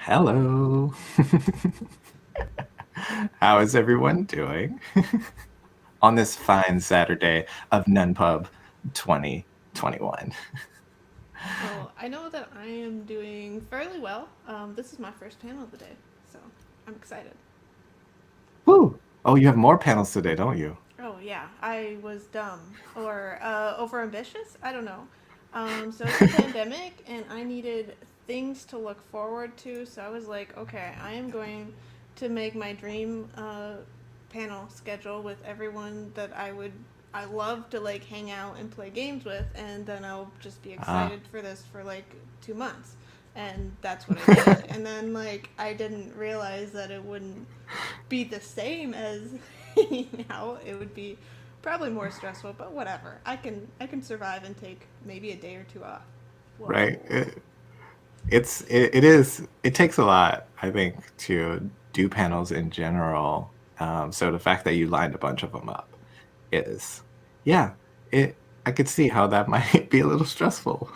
Hello. How is everyone doing on this fine Saturday of NunPub 2021? Well, I know that I am doing fairly well. This is my first panel of the day, so I'm excited. Woo! Oh, you have more panels today, don't you? Oh yeah, I was dumb or overambitious. I don't know. So it's a pandemic, and I needed things to look forward to. So I was like, okay, I am going to make my dream panel schedule with everyone that I love to like hang out and play games with, and then I'll just be Ah, excited for this for like 2 months. And that's what I did. And then like I didn't realize that it wouldn't be the same as hanging out. It would be probably more stressful, but whatever. I can survive and take maybe a day or two off. right. Whoa. It takes a lot, I think, to do panels in general. So the fact that you lined a bunch of them up is, yeah, it. I could see how that might be a little stressful.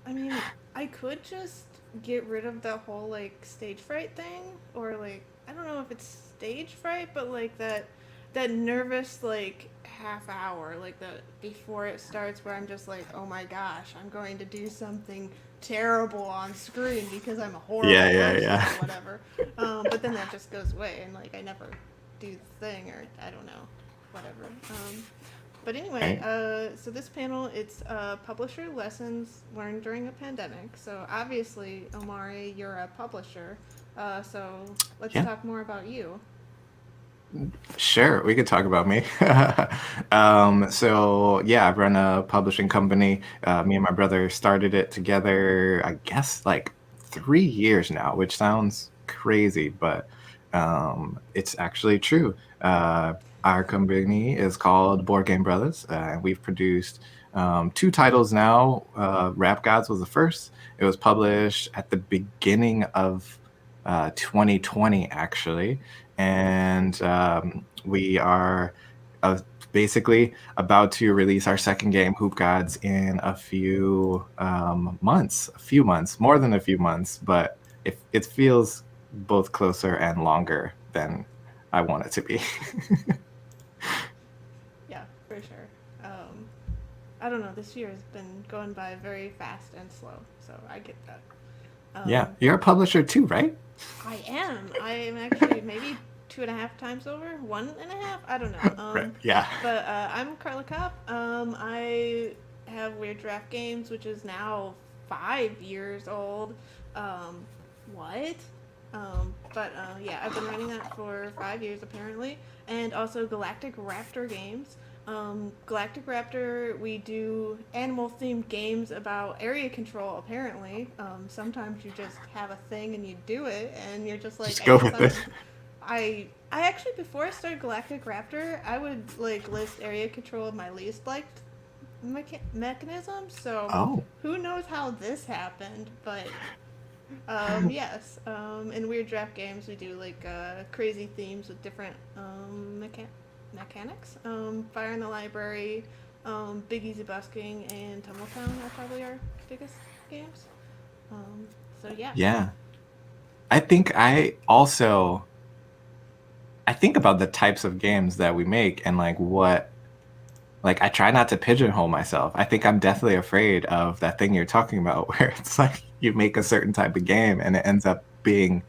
I mean, I could just get rid of the whole like stage fright thing, or like I don't know if it's stage fright, but like that nervous like half hour, like the before it starts, where I'm just like, oh my gosh, I'm going to do something terrible on screen because I'm a Yeah, horrible yeah, person yeah. or whatever. But then that just goes away, and like I never do the thing, or I don't know, whatever. But anyway, Right. so this panel, it's publisher lessons learned during a pandemic. So obviously, Omari, you're a publisher. So let's Yeah. talk more about you. Sure, we could talk about me. So yeah, I run a publishing company. Me and my brother started it together, I guess like 3 years now, which sounds crazy, but it's actually true. Our company is called Board Game Brothers. We've produced two titles now. Rap Gods was the first. It was published at the beginning of 2020, actually, and we are uh, basically about to release our second game, Hoop Gods, in a few months. A few months, more than a few months, but it feels both closer and longer than I want it to be. Yeah, for sure. Um, I don't know. This year has been going by very fast and slow, so I get that. Yeah, Um, you're a publisher too, right? I am. I am actually maybe 2.5 times over, 1.5. I don't know. Right. Yeah. But I'm Carla Kopp. I have Weird Draft Games, which is now 5 years old. Um, what? But yeah, I've been running that for 5 years apparently, and also Galactic Raptor Games. Galactic Raptor, we do animal themed games about area control. Apparently, sometimes you just have a thing and you do it, and you're just like, Just I go guess with it. I actually before I started Galactic Raptor, I would like list area control of my least liked mechanisms. So Oh, who knows how this happened, but yes. In Weird Draft Games, we do like crazy themes with different mechanics. Fire in the Library, Big Easy Busking, and Tumbletown are probably our biggest games. Um, so yeah. yeah. I think I also I think about the types of games that we make and like what like I try not to pigeonhole myself. I think I'm definitely afraid of that thing you're talking about where it's like you make a certain type of game and it ends up being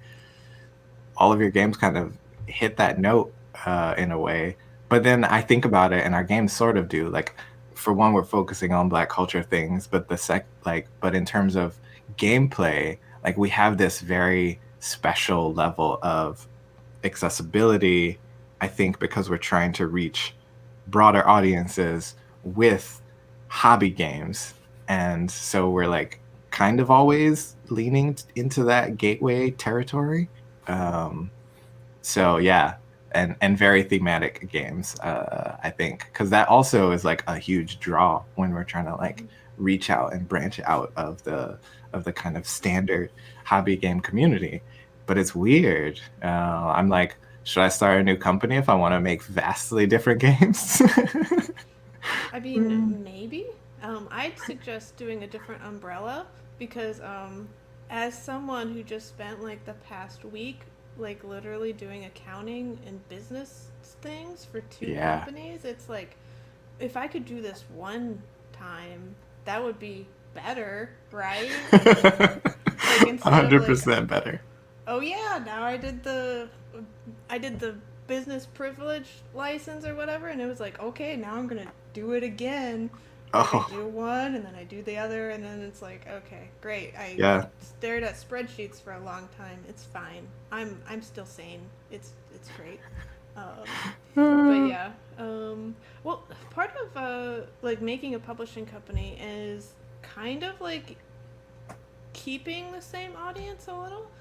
all of your games kind of hit that note in a way. But then I think about it and our games sort of do. Like for one, we're focusing on black culture things, but but in terms of gameplay, like we have this very special level of accessibility, I think, because we're trying to reach broader audiences with hobby games. And so we're like kind of always leaning into that gateway territory. Um, so yeah, and very thematic games, I think, because that also is like a huge draw when we're trying to like reach out and branch out of the kind of standard hobby game community. But it's weird. I'm like, should I start a new company if I want to make vastly different games? I mean, maybe. I'd suggest doing a different umbrella because as someone who just spent like the past week like literally doing accounting and business things for two Yeah. companies, it's like if I could do this one time, that would be better, right? Like instead of like, 100% better. oh yeah, now I did the business privilege license or whatever, and it was like, okay, now I'm gonna do it again. Like I Oh, do one and then I do the other, and then it's like, okay, great. I yeah. stared at spreadsheets for a long time. It's fine. I'm still sane. It's great. Um, but yeah, well, part of like making a publishing company is kind of like keeping the same audience a little.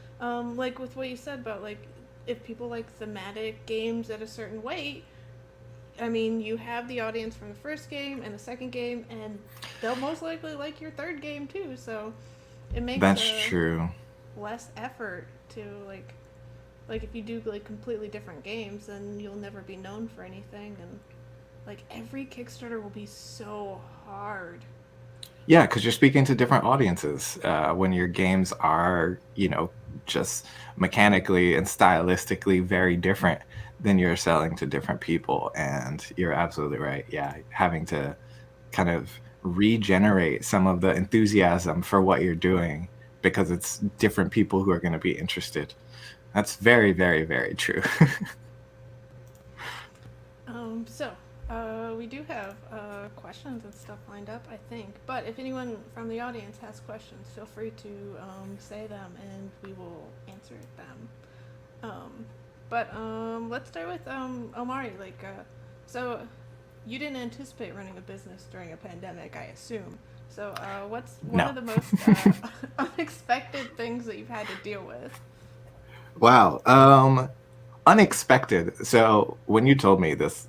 Like with what you said about like if people like thematic games at a certain weight, I mean, you have the audience from the first game and the second game, and they'll most likely like your third game too. So it makes That's true. less effort to like if you do like completely different games, then you'll never be known for anything, and like every Kickstarter will be so hard. Yeah, because you're speaking to different audiences when your games are, just mechanically and stylistically very different. Then you're selling to different people, and you're absolutely right. Yeah, having to kind of regenerate some of the enthusiasm for what you're doing because it's different people who are going to be interested. That's very, very, very true. So, we do have questions and stuff lined up, I think. But if anyone from the audience has questions, feel free to say them and we will answer them. Um, but let's start with Omari. Like, so you didn't anticipate running a business during a pandemic, I assume. So, what's one No. of the most unexpected things that you've had to deal with? Wow. Unexpected. So when you told me this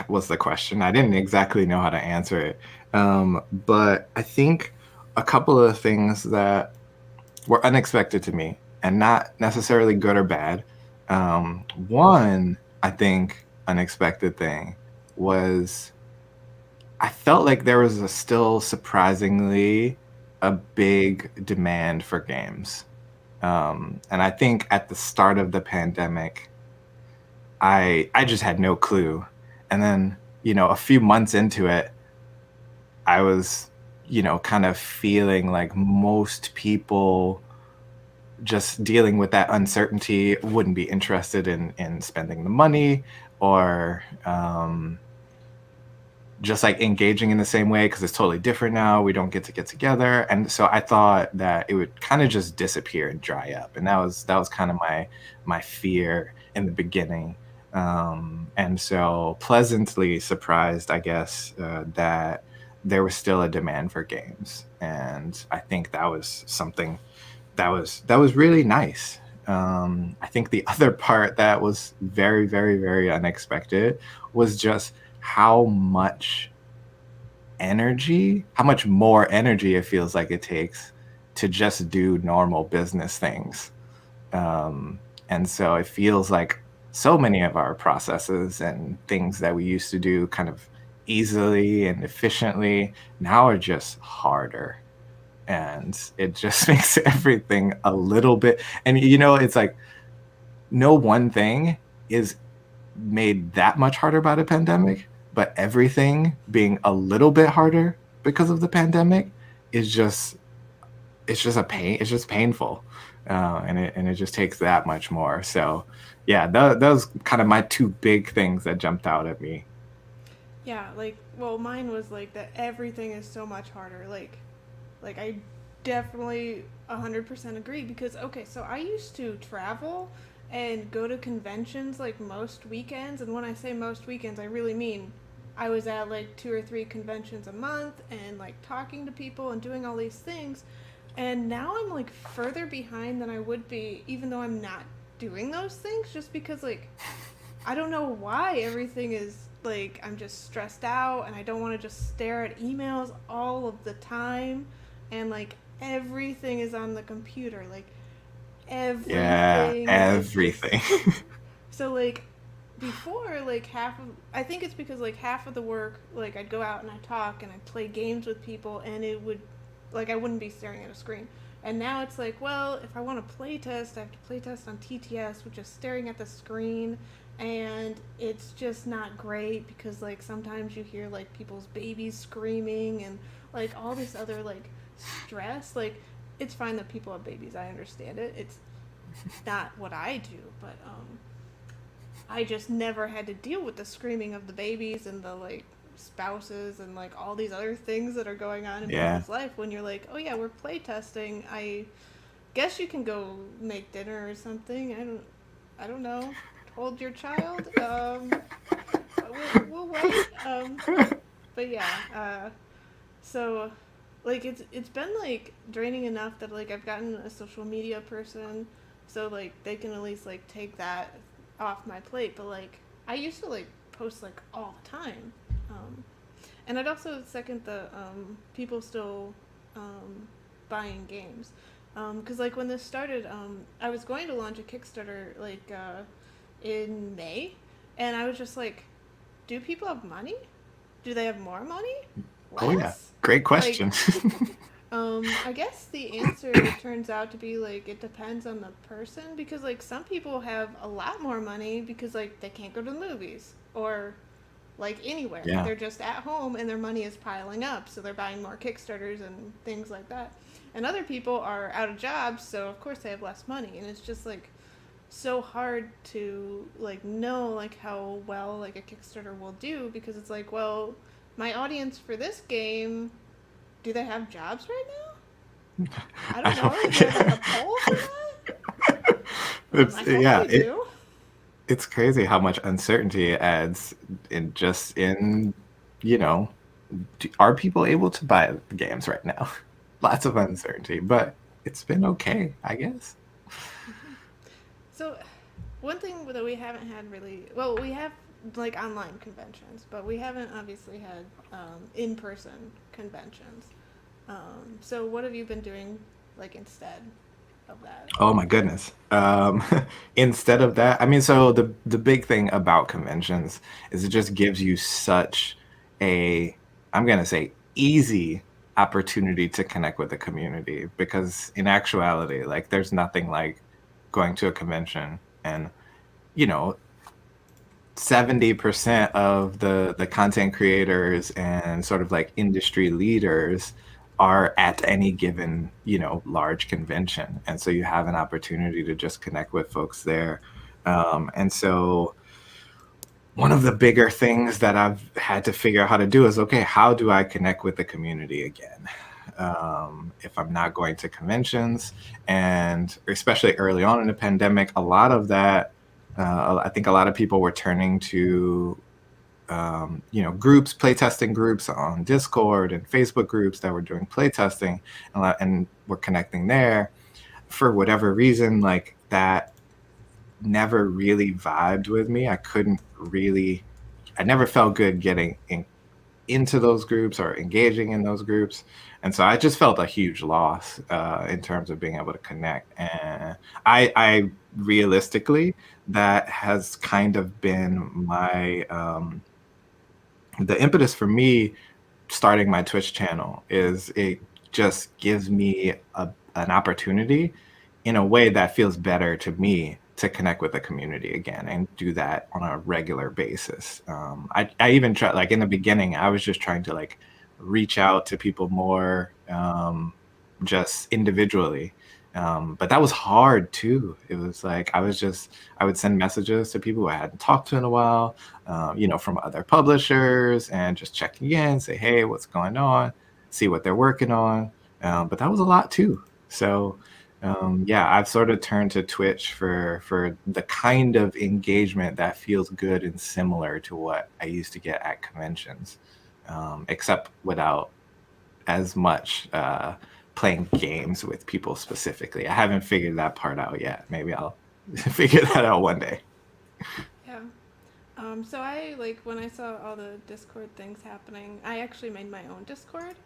was the question, I didn't exactly know how to answer it. But I think a couple of things that were unexpected to me and not necessarily good or bad. One, I think, unexpected thing was I felt like there was a still surprisingly a big demand for games. And I think at the start of the pandemic, I just had no clue. And then, a few months into it, I was, kind of feeling like most people just dealing with that uncertainty wouldn't be interested in spending the money or just like engaging in the same way because it's totally different now. We don't get together, and so I thought that it would kind of just disappear and dry up, and that was kind of my fear in the beginning. And so pleasantly surprised, I guess, that there was still a demand for games, and I think that was something that was really nice. I think the other part that was very, very, very unexpected was just how much how much more energy it feels like it takes to just do normal business things. Um, and so it feels like so many of our processes and things that we used to do kind of easily and efficiently now are just harder, and it just makes everything a little bit, and it's like no one thing is made that much harder by the pandemic, but everything being a little bit harder because of the pandemic is just it's just a pain. It's just painful, and it just takes that much more. So, yeah, that was kind of my two big things that jumped out at me. Yeah, like, well, mine was like that everything is so much harder. Like I definitely 100% agree because okay, so I used to travel and go to conventions like most weekends, and when I say most weekends, I really mean I was at like two or three conventions a month and like talking to people and doing all these things. And now I'm like further behind than I would be even though I'm not doing those things just because like I don't know why everything is like I'm just stressed out and I don't want to just stare at emails all of the time and like everything is on the computer like Yeah, everything is just everything. so like before like half of I think it's because like half of the work like I'd go out and I talk and I'd play games with people and it would like I wouldn't be staring at a screen. And now it's like, well, if I want to play test, I have to play test on TTS, which is staring at the screen, and it's just not great because like sometimes you hear like people's babies screaming and like all this other like stress. Like it's fine that people have babies, I understand it. It's not what I do, but I just never had to deal with the screaming of the babies and the like spouses and like all these other things that are going on in Yeah. people's life when you're like, oh yeah, we're play testing. I guess you can go make dinner or something. I don't know. Hold your child. We'll wait. But yeah. So like it's been like draining enough that like I've gotten a social media person, so like they can at least like take that off my plate. But like I used to like post like all the time, um, and I'd also second the people still um, buying games, because like when this started, I was going to launch a Kickstarter like in May, and I was just like, do people have money? Do they have more money? Oh yeah. Less? Great Like, question. I guess the answer turns out to be like it depends on the person because like some people have a lot more money because like they can't go to the movies or like anywhere. Yeah. They're just at home and their money is piling up, so they're buying more Kickstarters and things like that. And other people are out of jobs, so of course they have less money and it's just like so hard to like know like how well like a Kickstarter will do because it's like, well, my audience for this game, do they have jobs right now? I I don't know. Is there like a don't. poll for that? It's I hope yeah. they do. It's crazy how much uncertainty it adds in just in, you know, are people able to buy the games right now? Lots of uncertainty, but it's been okay, I guess. So, one thing that we haven't had really, well, we have like online conventions, but we haven't obviously had in person conventions. So, what have you been doing like instead of that? Oh my goodness. Instead of that, I mean, so the big thing about conventions is it just gives you such a, I'm gonna say, easy opportunity to connect with the community because in actuality, like there's nothing like going to a convention and you know 70% of the content creators and sort of like industry leaders are at any given large convention, and so you have an opportunity to just connect with folks there. And so one of the bigger things that I've had to figure out how to do is, okay, how do I connect with the community again, if I'm not going to conventions? And especially early on in the pandemic, a lot of that, I think a lot of people were turning to groups, playtesting groups on Discord and Facebook groups that were doing playtesting, and were connecting there. For whatever reason, like that never really vibed with me. I never felt good getting into those groups or engaging in those groups. And so I just felt a huge loss in terms of being able to connect. And I realistically, that has kind of been my, the impetus for me starting my Twitch channel is it just gives me an opportunity in a way that feels better to me to connect with the community again and do that on a regular basis. I even try, like in the beginning, I was just trying to like reach out to people more, just individually. But that was hard too. It was like I would send messages to people who I hadn't talked to in a while, from other publishers, and just checking in, say, hey, what's going on, see what they're working on. But that was a lot too. So yeah, I've sort of turned to Twitch for the kind of engagement that feels good and similar to what I used to get at conventions, except without as much playing games with people specifically. I haven't figured that part out yet. Maybe I'll figure that out one day. Yeah. So I like when I saw all the Discord things happening, I actually made my own Discord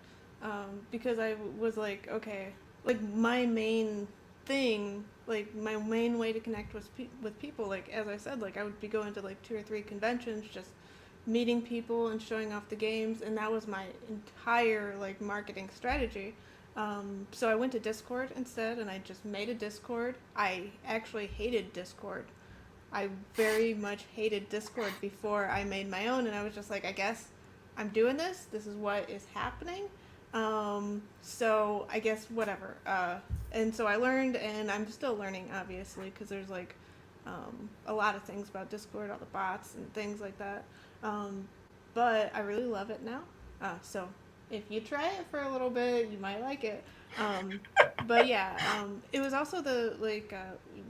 because I was like, okay, like my main thing, like my main way to connect with people, like as I said, like I would be going to like 2 or 3 conventions, just meeting people and showing off the games, and that was my entire like marketing strategy. So I went to Discord instead, and I just made a Discord. I actually hated Discord. I very much hated Discord before I made my own, and I was just like, I guess I'm doing this. This is what is happening. So I guess whatever. And so I learned, and I'm still learning, obviously, because there's like a lot of things about Discord, all the bots and things like that. Um, but I really love it now. So if you try it for a little bit, you might like it. Um, but yeah, it was also the like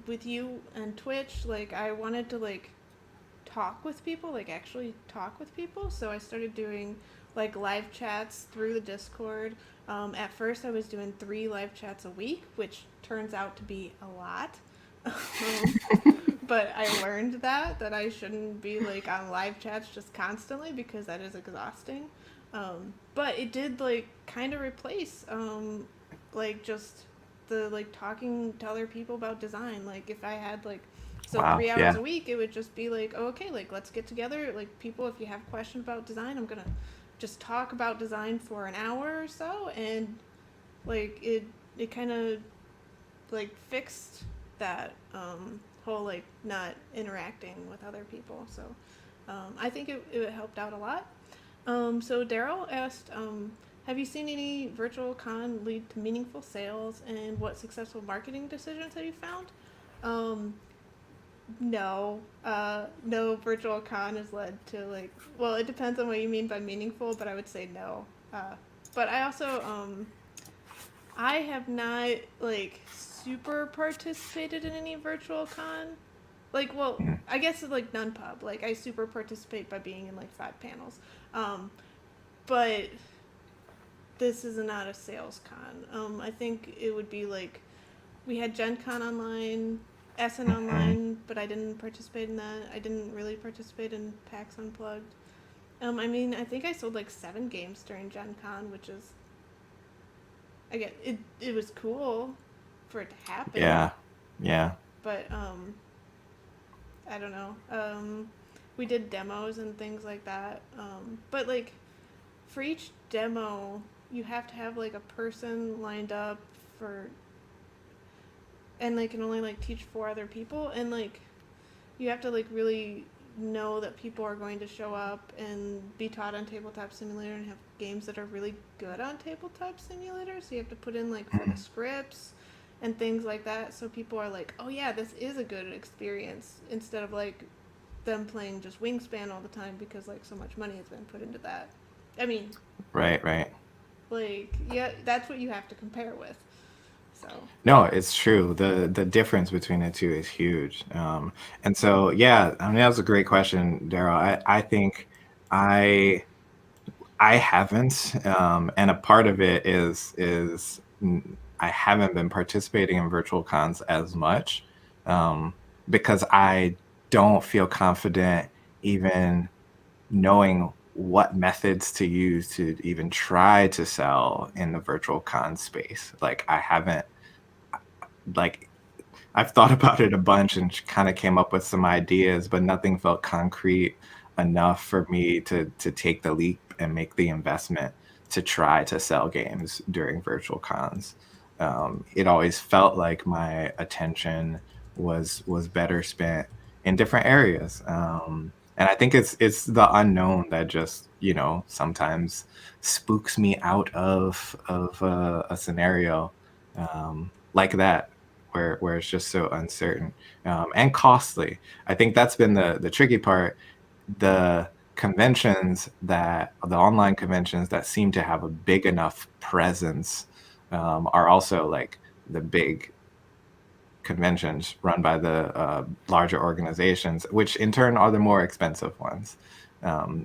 with you and Twitch. Like I wanted to like talk with people, like actually talk with people. So I started doing like live chats through the Discord. At first, I was doing 3 live chats a week, which turns out to be a lot. um, but I learned that I shouldn't be like on live chats just constantly because that is exhausting. But it did like kind of replace like just the like talking to other people about design. Like if I had like so Wow. 3 hours Yeah. a week, it would just be like, oh, okay, like let's get together. Like people, if you have questions about design, I'm gonna just talk about design for an hour or so, and like it kind of like fixed that whole like not interacting with other people. So I think it helped out a lot. So Daryl asked, have you seen any virtual con lead to meaningful sales, and what successful marketing decisions have you found? Um, no, no virtual con has led to like. Well, it depends on what you mean by meaningful, but I would say no. But I also I have not like super participated in any virtual con. Like, well, Mm. I guess it's like none pub. Like, I super participate by being in like 5 panels. Um, but this is not a sales con. I think it would be like we had Gen Con online, SN Mhm. online, but I didn't participate in that. I didn't really participate in PAX Unplugged. I mean, I think I sold like 7 games during Gen Con, which is I get it. It was cool for it to happen, Yeah. Yeah. but I don't know. We did demos and things like that. But like for each demo, you have to have like a person lined up for, and they can only like teach 4 other people, and like you have to like really know that people are going to show up and be taught on Tabletop Simulator and have games that are really good on Tabletop Simulator. So you have to put in like for the Mhm. scripts and things like that, so people are like, oh yeah, this is a good experience, instead of like them playing just Wingspan all the time because like so much money has been put into that. I mean, Right. Right. like yeah, that's what you have to compare with. So No, it's true. The difference between the two is huge. And so, yeah, I mean, that was a great question, Daryl. I think I I haven't, and a part of it is I haven't been participating in virtual cons as much, um, because I don't feel confident even knowing what methods to use to even try to sell in the virtual con space. Like I haven't like I've thought about it a bunch and kind of came up with some ideas, but nothing felt concrete enough for me to take the leap and make the investment to try to sell games during virtual cons. It always felt like my attention was better spent in different areas. And I think it's the unknown that just sometimes spooks me out of a scenario like that where it's just so uncertain and costly. I think that's been the tricky part. The the online conventions that seem to have a big enough presence are also like the big conventions run by the larger organizations, which in turn are the more expensive ones.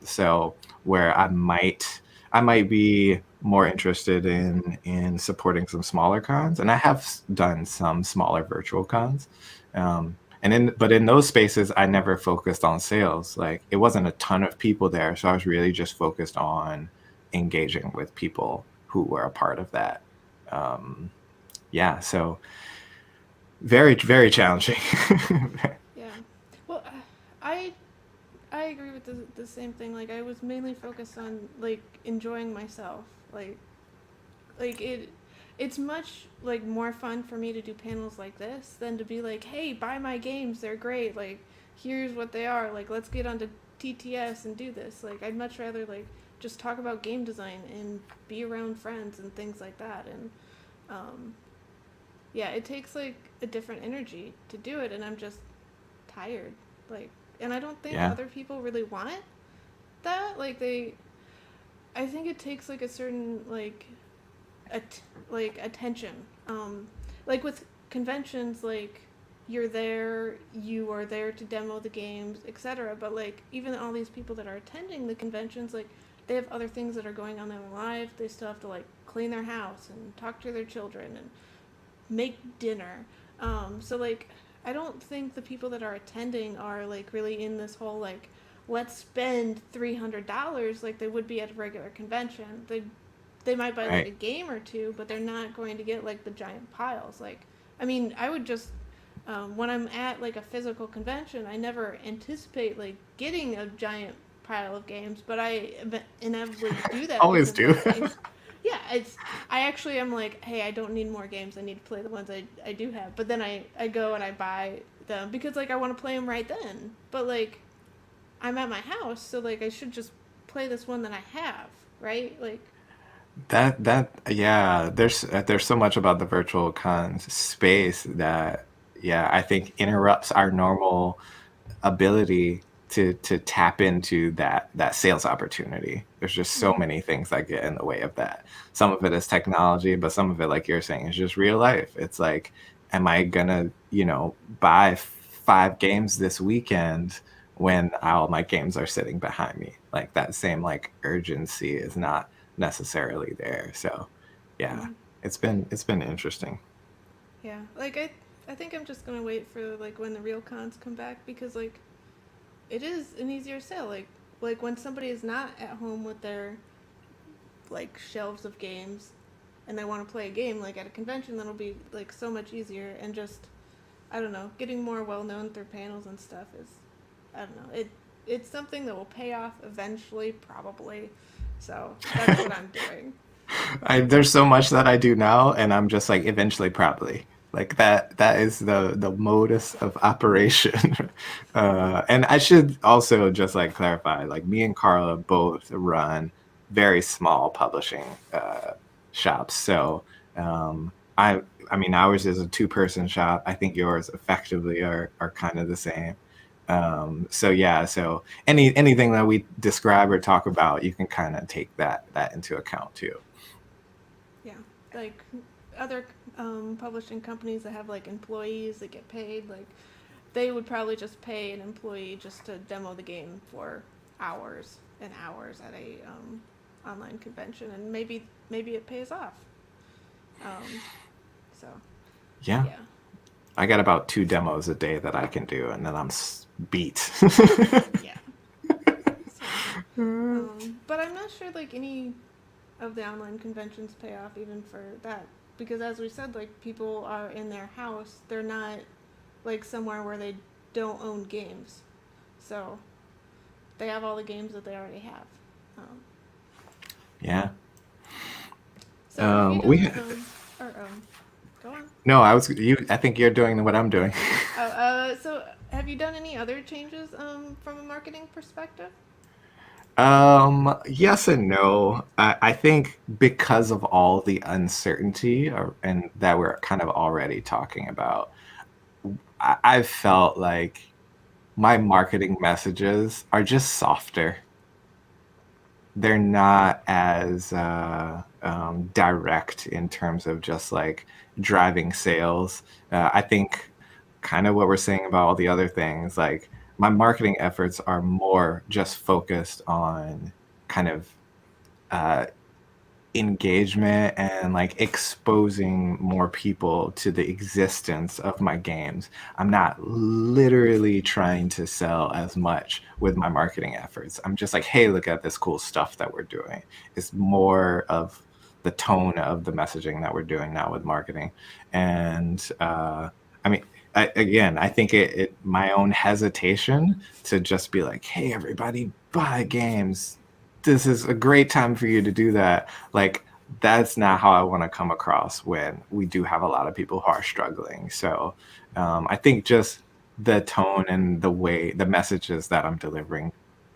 So where I might be more interested in supporting some smaller cons, and I have done some smaller virtual cons. But in those spaces, I never focused on sales. Like it wasn't a ton of people there, so I was really just focused on engaging with people who were a part of that. Um, yeah, so very, very challenging. yeah, well, I I agree with the same thing. Like I was mainly focused on like enjoying myself. Like it. it's much like more fun for me to do panels like this than to be like, hey, buy my games, they're great, like here's what they are, like let's get onto TTS and do this. Like I'd much rather like just talk about game design and be around friends and things like that. And um, yeah, it takes like a different energy to do it, and I'm just tired. Like, and I don't think Yeah. other people really want that. Like they, I think it takes like a certain like attention. Like with conventions, like you're there, you are there to demo the games, etc. But like even all these people that are attending the conventions, like they have other things that are going on in their life. They still have to like clean their house and talk to their children and make dinner. So like I don't think the people that are attending are like really in this whole like let's spend $300 like they would be at a regular convention. They might buy like a Right. game or two, but they're not going to get like the giant piles. Like I mean, I would just when I'm at like a physical convention, I never anticipate like getting a giant pile of games, but I inevitably do that Always because do. those games. Yeah, it's. I actually am like, hey, I don't need more games. I need to play the ones I do have. But then I go and I buy them because like I want to play them right then. But like I'm at my house, so like I should just play this one that I have, right? Like, That yeah, there's so much about the virtual cons space that yeah, I think interrupts our normal ability to tap into that sales opportunity. There's just so mm-hmm, many things that get in the way of that. Some of it is technology, but some of it, like you're saying, is just real life. It's like, am I gonna, buy 5 games this weekend when all my games are sitting behind me? Like that same like urgency is not necessarily there. So yeah, mm-hmm. it's been interesting. Yeah. Like I think I'm just gonna wait for like when the real cons come back because like it is an easier sale. Like when somebody is not at home with their like shelves of games and they want to play a game like at a convention, that'll be like so much easier. And just I don't know, getting more well known through panels and stuff is I don't know, it's something that will pay off eventually probably. So that's what I'm doing. There's so much that I do now, and I'm just like eventually probably like that is the modus of operation. And I should also just like clarify, like me and Carla both run very small publishing shops. So I mean ours is a 2-person shop. I think yours effectively are kind of the same. So yeah, so anything that we describe or talk about, you can kind of take that into account too. Yeah. Like other publishing companies that have like employees that get paid, like they would probably just pay an employee just to demo the game for hours and hours at a online convention, and maybe it pays off. Um, so Yeah. yeah, I got about 2 demos a day that I can do, and then I'm beat. yeah. So, but I'm not sure like any of the online conventions pay off even for that because as we said, like people are in their house, they're not like somewhere where they don't own games, so they have all the games that they already have. Um, Yeah. so have you We done or go on. no, I was you. I think you're doing what I'm doing. Oh, so have you done any other changes from a marketing perspective? Yes and no. I think because of all the uncertainty and that we're kind of already talking about, I've felt like my marketing messages are just softer. They're not as direct in terms of just like driving sales. I think kind of what we're saying about all the other things, like my marketing efforts are more just focused on kind of uh, engagement and like exposing more people to the existence of my games. I'm not literally trying to sell as much with my marketing efforts. I'm just like, hey, look at this cool stuff that we're doing. It's more of the tone of the messaging that we're doing now with marketing. And I mean, again, I think my own hesitation to just be like, hey, everybody, buy games. This is a great time for you to do that. Like that's not how I want to come across when we do have a lot of people who are struggling. So I think just the tone and the way the messages that I'm delivering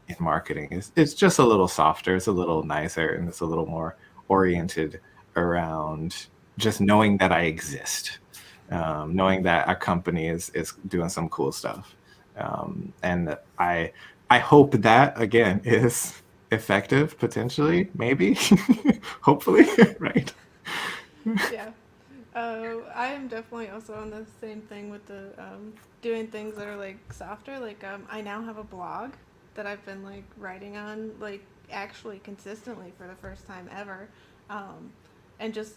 in marketing is it's just a little softer, it's a little nicer, and it's a little more oriented around just knowing that I exist, knowing that a company is doing some cool stuff, and I hope that again is effective potentially, maybe, hopefully, right? Yeah. I am definitely also on the same thing with the doing things that are like softer. Like I now have a blog that I've been like writing on like actually consistently for the first time ever, um, and just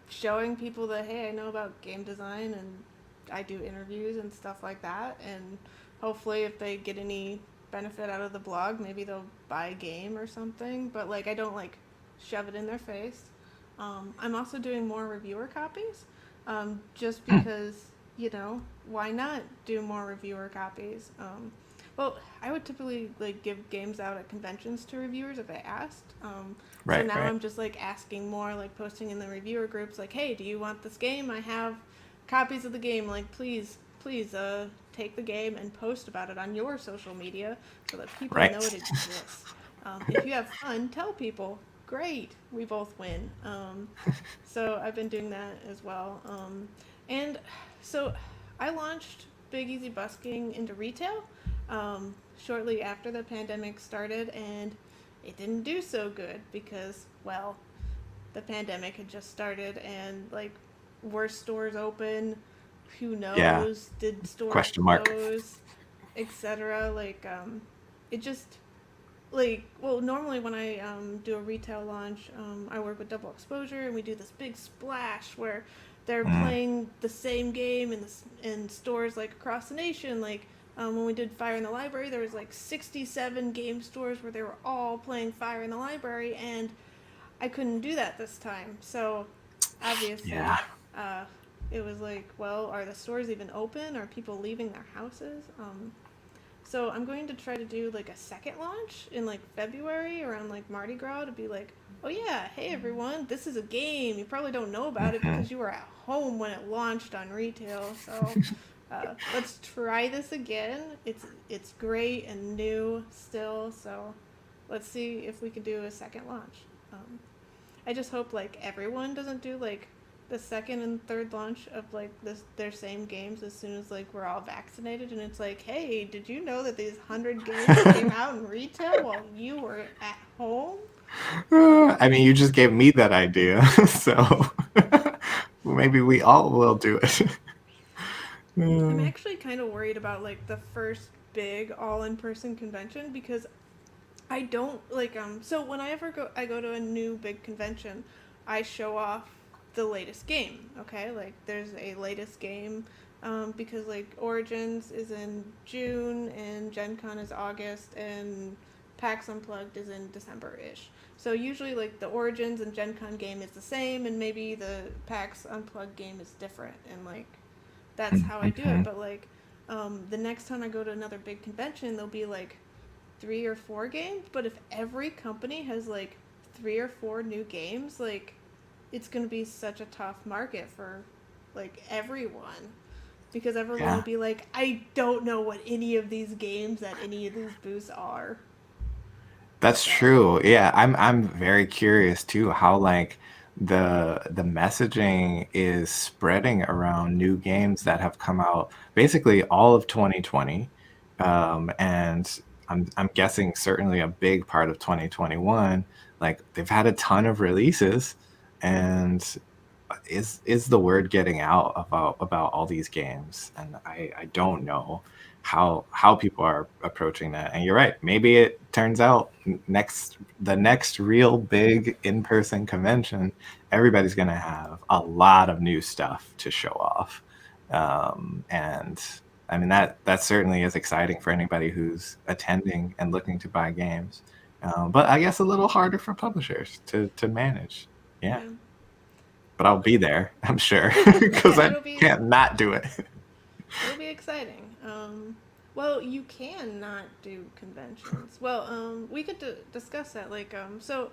showing people that hey, I know about game design and I do interviews and stuff like that. And hopefully, if they get any benefit out of the blog, maybe they'll buy a game or something. But like I don't like shove it in their face. I'm also doing more reviewer copies, just because, you know, why not do more reviewer copies? Well, I would typically like give games out at conventions to reviewers if they asked. So Right, now right. I'm just like asking more, like posting in the reviewer groups, like, hey, do you want this game? I have copies of the game. Like, please, take the game and post about it on your social media so that people know Right. it exists. If you have fun, tell people. Great, we both win. So I've been doing that as well. And so I launched Big Easy Busking into retail shortly after the pandemic started, and it didn't do so good because, well, the pandemic had just started, and like, were stores open? Who Yeah. knows? Did stores Question mark. close? Etc. Like, it just like well normally when I do a retail launch, I work with Double Exposure and we do this big splash where they're Mm, playing the same game in stores like across the nation. Like when we did Fire in the Library, there was like 67 game stores where they were all playing Fire in the Library, and I couldn't do that this time. So yeah. obviously, uh, it was like, well, are the stores even open? Are people leaving their houses? So I'm going to try to do like a second launch in like February around like Mardi Gras to be like, oh yeah, hey everyone, this is a game. You probably don't know about it Hmm. because you were at home when it launched on retail. So let's try this again. It's great and new still. So let's see if we can do a second launch. Um, I just hope like everyone doesn't do like the second and third launch of like this their same games as soon as like we're all vaccinated, and it's like, hey, did you know that these 100 games came out in retail while you were at home? I mean, you just gave me that idea, so maybe we all will do it. I'm Mm, actually kind of worried about like the first big all in person convention because I don't like so whenever I go to a new big convention, I show off the latest game, okay? Like there's a latest game because like Origins is in June and Gen Con is August and PAX Unplugged is in December-ish. So usually like the Origins and Gen Con game is the same and maybe the PAX Unplugged game is different, and like that's how I do it. mhm. But like the next time I go to another big convention, there'll be like 3 or 4 games. But if every company has like 3 or 4 new games, like it's gonna be such a tough market for like everyone because everyone will Yeah, be like, I don't know what any of these games at any of these booths are. that's So true. Yeah, I'm very curious too how like the messaging is spreading around new games that have come out basically all of 2020. And I'm guessing certainly a big part of 2021. Like they've had a ton of releases, and is the word getting out about all these games? And I don't know how people are approaching that. And you're right, maybe it turns out the next real big in-person convention, everybody's going to have a lot of new stuff to show off. And I mean that certainly is exciting for anybody who's attending and looking to buy games, but I guess a little harder for publishers to manage. Yeah, yeah, but I'll be there, I'm sure, because yeah, I can't not do it. it'll be exciting. Well, you can not do conventions. Well, we could discuss that. Like, so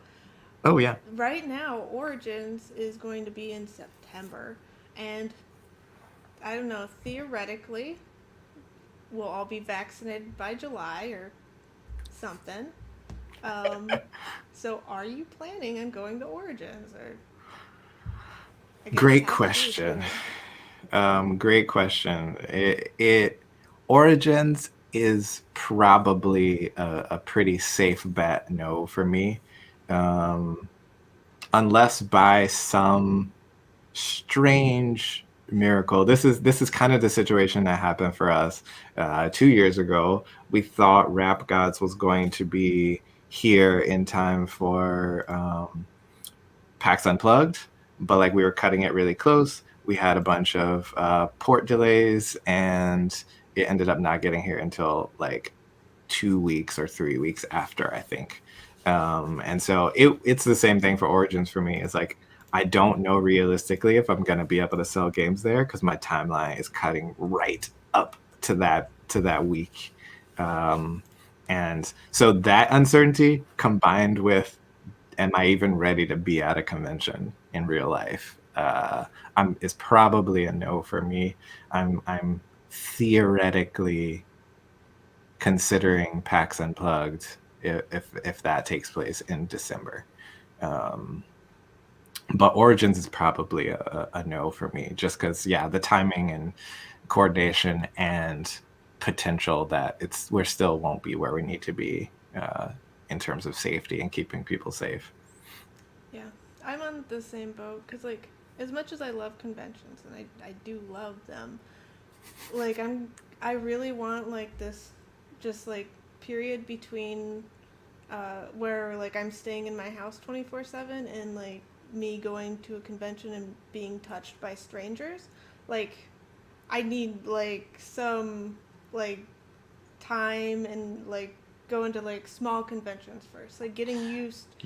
Oh yeah. Right now, Origins is going to be in September, and I don't know, theoretically, we'll all be vaccinated by July or something. Um, so are you planning on going to Origins? Or I guess this Great has to do with question. school. Great question. It Origins is probably a pretty safe bet no for me. Um, Unless by some strange miracle. This is kind of the situation that happened for us 2 years ago. We thought Rap Gods was going to be here in time for PAX Unplugged, but like we were cutting it really close. We had a bunch of port delays, and it ended up not getting here until like 2 weeks or 3 weeks after, I think. And so it's the same thing for Origins for me. It's like I don't know realistically if I'm gonna be able to sell games there because my timeline is cutting right up to that week. Um, and so that uncertainty combined with am I even ready to be at a convention in real life? Is probably a no for me. I'm theoretically considering PAX Unplugged if that takes place in December. Um, but Origins is probably a no for me, just because yeah, the timing and coordination and potential that we still won't be where we need to be in terms of safety and keeping people safe. Yeah, I'm on the same boat because, like, as much as I love conventions and I do love them, like, I really want, like, this just, like, period between where, like, I'm staying in my house 24/7 and, like, me going to a convention and being touched by strangers. Like, I need, like, some, like, time and, like, going to, like, small conventions first. Like, getting used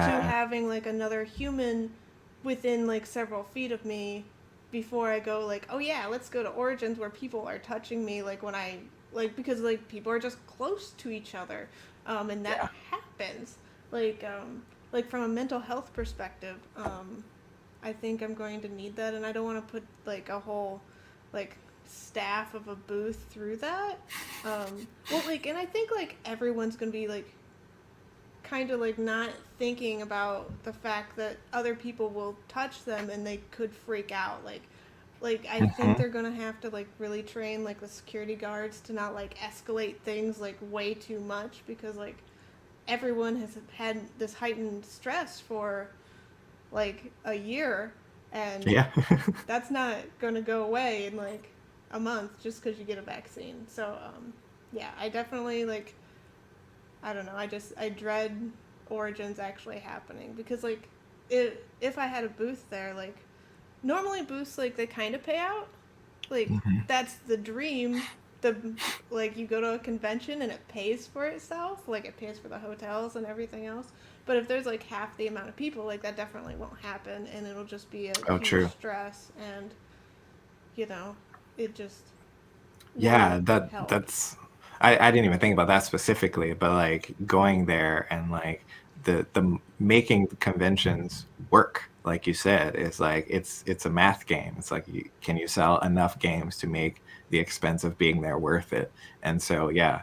to Yeah. having like another human within like several feet of me before I go like, oh yeah, let's go to Origins where people are touching me like when I like because like people are just close to each other, and that Yeah. happens like from a mental health perspective. I think I'm going to need that, and I don't want to put like a whole like staff of a booth through that. Well, like, and I think like everyone's gonna be like kind of like not thinking about the fact that other people will touch them and they could freak out like I think Hmm. they're gonna have to like really train like the security guards to not like escalate things like way too much because like everyone has had this heightened stress for like a year and Yeah. that's not gonna go away in like a month just because you get a vaccine. So yeah, I definitely like I don't know. I dread Origins actually happening because like if I had a booth there, like normally booths like they kind of pay out. Like Hmm. that's the dream. The like you go to a convention and it pays for itself. Like it pays for the hotels and everything else. But if there's like half the amount of people, like that definitely won't happen, and it'll just be a Oh, huge true. stress, and you know, it just Yeah, won't that help. that's I didn't even think about that specifically, but like going there and like the making conventions work, like you said, is like it's a math game. It's like can you sell enough games to make the expense of being there worth it? And so yeah,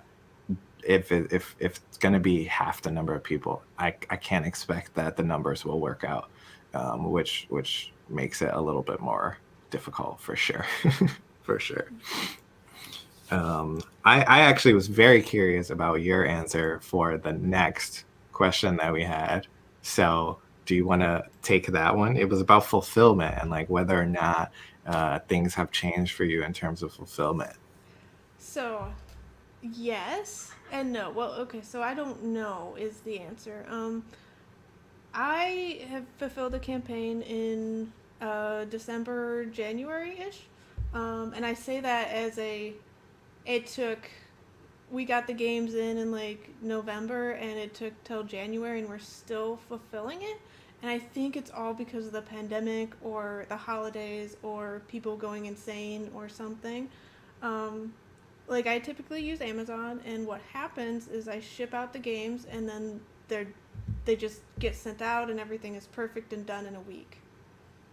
if it's going to be half the number of people, I can't expect that the numbers will work out, which makes it a little bit more difficult for sure, for sure. I actually was very curious about your answer for the next question that we had. So, do you want to take that one? It was about fulfillment and like whether or not things have changed for you in terms of fulfillment. So yes and no. Well, okay, so I don't know is the answer. I have fulfilled a campaign in December, January ish, and I say that as a it took we got the games in like November and it took till January and we're still fulfilling it. And I think it's all because of the pandemic or the holidays or people going insane or something. Um, like I typically use Amazon, and what happens is I ship out the games, and then they're they just get sent out and everything is perfect and done in a week.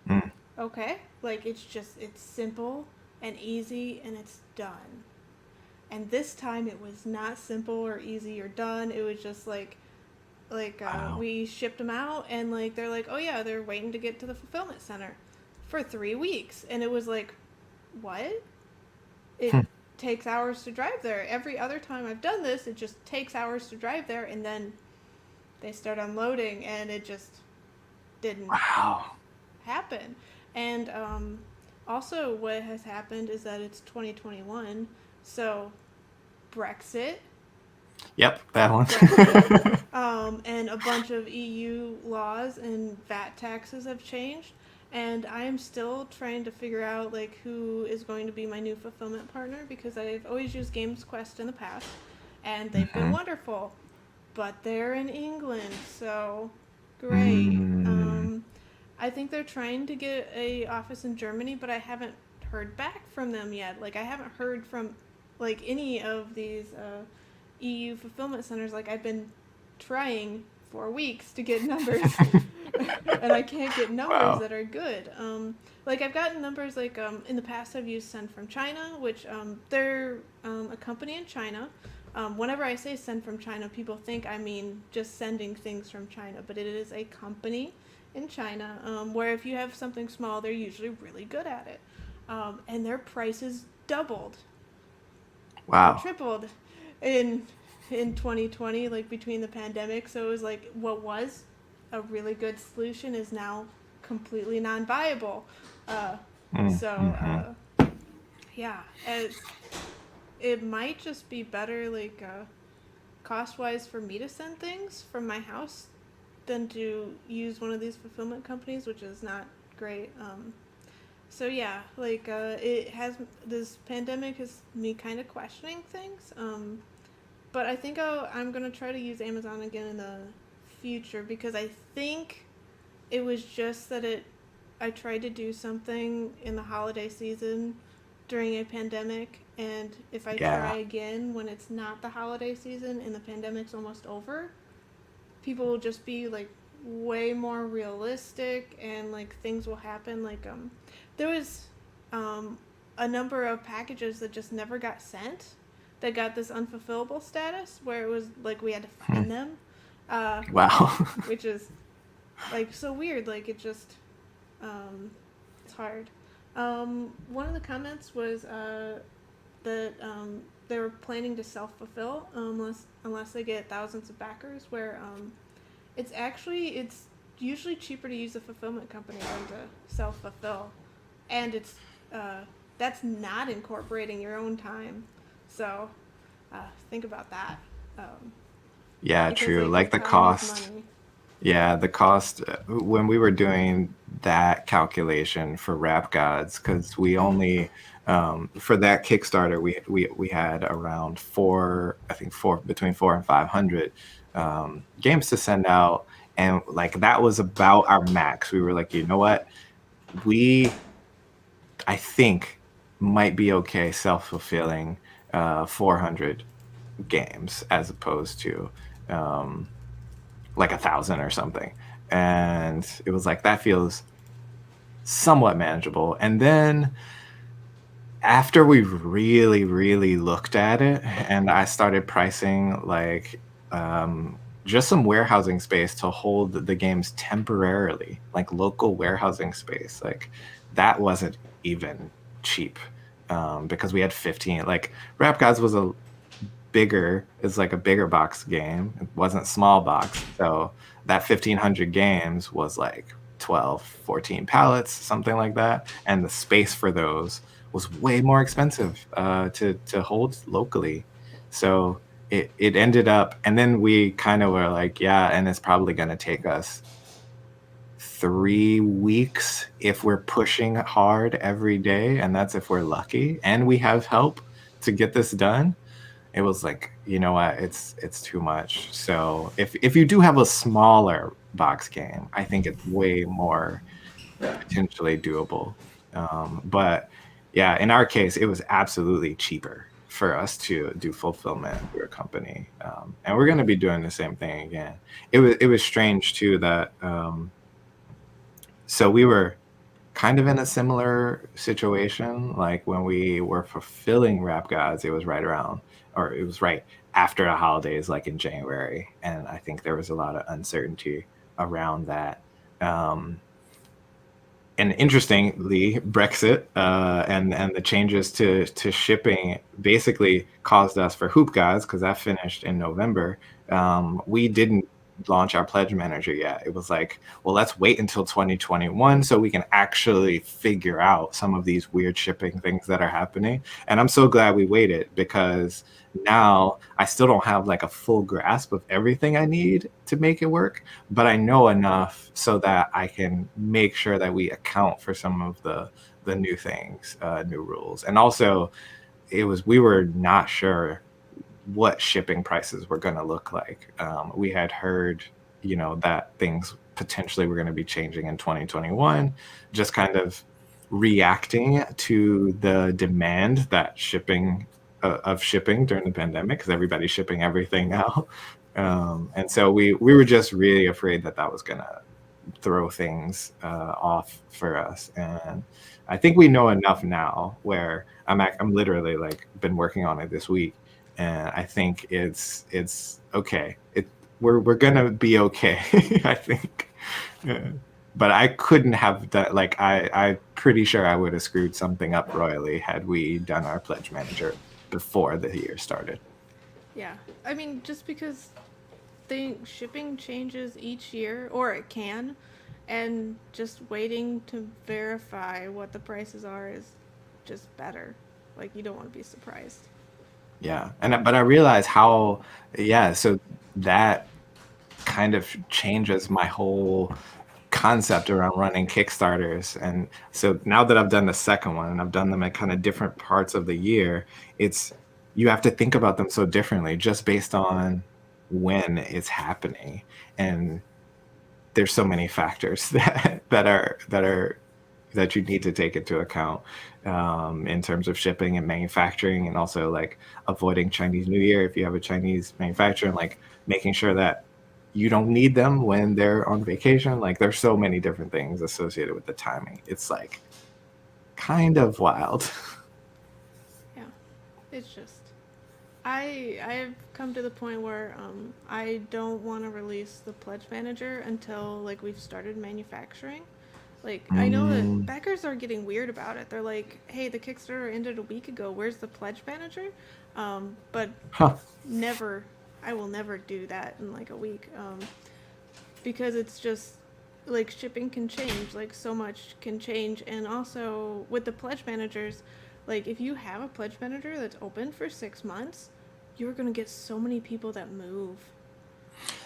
Mm. Okay, like it's simple and easy and it's done. And this time it was not simple or easy or done. It was just Wow. we shipped them out and like they're like, oh yeah, they're waiting to get to the fulfillment center for 3 weeks, and it was like, what? It Hmm. takes hours to drive there. Every other time I've done this, it just takes hours to drive there, and then they start unloading, and it just didn't Wow. happen. And also, what has happened is that it's 2021, so Brexit, Yep, that one. Brexit, and a bunch of EU laws and VAT taxes have changed. And I am still trying to figure out like who is going to be my new fulfillment partner because I've always used Games Quest in the past, and they've been Hmm. wonderful. But they're in England, so great. Mm. I think they're trying to get a office in Germany, but I haven't heard back from them yet. Like I haven't heard from like any of these EU fulfillment centers. Like I've been trying for weeks to get numbers, and I can't get numbers Wow. that are good. Like I've gotten numbers like in the past I've used Send from China, which they're a company in China. Whenever I say send from China, people think I mean just sending things from China, but it is a company in China where if you have something small, they're usually really good at it. And their prices doubled or Wow. tripled in 2020, like between the pandemic. So it was like what was a really good solution is now completely non-viable. Uh, so Mm-hmm. yeah, it might just be better like cost wise for me to send things from my house than to use one of these fulfillment companies, which is not great. So yeah, like it has this pandemic has me kind of questioning things. But I think I'm gonna try to use Amazon again in the future because I think it was just that it. I tried to do something in the holiday season during a pandemic, and if I try Yeah. again when it's not the holiday season and the pandemic's almost over, people will just be like way more realistic and like things will happen. Like there was um a number of packages that just never got sent that got this unfulfillable status where it was like we had to Hmm. find them, uh, Wow. which is like so weird. Like it just um, it's hard. One of the comments was that they were planning to self fulfill unless they get thousands of backers. Where it's usually cheaper to use a fulfillment company than to self fulfill, and it's uh, that's not incorporating your own time. So think about that Yeah, because true. like your Like the time is cost. money. Yeah, the cost when we were doing that calculation for Rap Gods, because we only for that Kickstarter we had around four, I think four between 400 and 500 games to send out, and like that was about our max. We were like, you know what, we I think might be okay self-fulfilling 400 games as opposed to um, like 1,000 or something. And it was like, that feels somewhat manageable. And then after we really, really looked at it, and I started pricing like just some warehousing space to hold the games temporarily, like local warehousing space, like that wasn't even cheap because we had 15. Like Rap Gods was a bigger is like a bigger box game. It wasn't small box. So that 1,500 games was like 12, 14 pallets, something like that. And the space for those was way more expensive to hold locally. So it ended up, and then we kind of were like, yeah, and it's probably going to take us 3 weeks if we're pushing hard every day. And that's if we're lucky and we have help to get this done. It was like, you know what, it's too much. So if you do have a smaller box game, I think it's way more potentially doable. But yeah, in our case, it was absolutely cheaper for us to do fulfillment through a company, and we're going to be doing the same thing again. It was strange too that so we were kind of in a similar situation. Like when we were fulfilling Rap Gods, it was right around, or it was right after the holidays, like in January, and I think there was a lot of uncertainty around that. Um, and interestingly, Brexit and the changes to shipping basically caused us for Hoop Gods, because that finished in November. We didn't launch our pledge manager yet. It was like, well, let's wait until 2021 so we can actually figure out some of these weird shipping things that are happening. And I'm so glad we waited, because now I still don't have like a full grasp of everything I need to make it work, but I know enough so that I can make sure that we account for some of the new things, new rules. And also, we were not sure what shipping prices were going to look like. We had heard, that things potentially were going to be changing in 2021, just kind of reacting to the demand that shipping during the pandemic, because everybody's shipping everything now. And so we were just really afraid that was going to throw things off for us. And I think we know enough now where I'm literally like been working on it this week, and I think it's okay. We're gonna be okay. I think. But I couldn't have done, like, I'm pretty sure I would have screwed something up royally had we done our pledge manager before the year started. Yeah, I mean, just because shipping changes each year, or it can, and just waiting to verify what the prices are is just better. Like, you don't want to be surprised. Yeah, but I realize how, yeah, so that kind of changes my whole concept around running Kickstarters. And so now that I've done the second one and I've done them at kind of different parts of the year, you have to think about them so differently just based on when it's happening. And there's so many factors that you need to take into account, in terms of shipping and manufacturing, and also like avoiding Chinese New Year if you have a Chinese manufacturer, and like making sure that you don't need them when they're on vacation. Like there's so many different things associated with the timing. It's like kind of wild. Yeah, it's just I've come to the point where I don't want to release the pledge manager until like we've started manufacturing. Like, I know that Mm, backers are getting weird about it. They're like, "Hey, the Kickstarter ended a week ago. Where's the pledge manager?" But huh. never, I will never do that in like a week, because it's just like shipping can change. Like, so much can change, and also with the pledge managers, like if you have a pledge manager that's open for 6 months, you're gonna get so many people that move.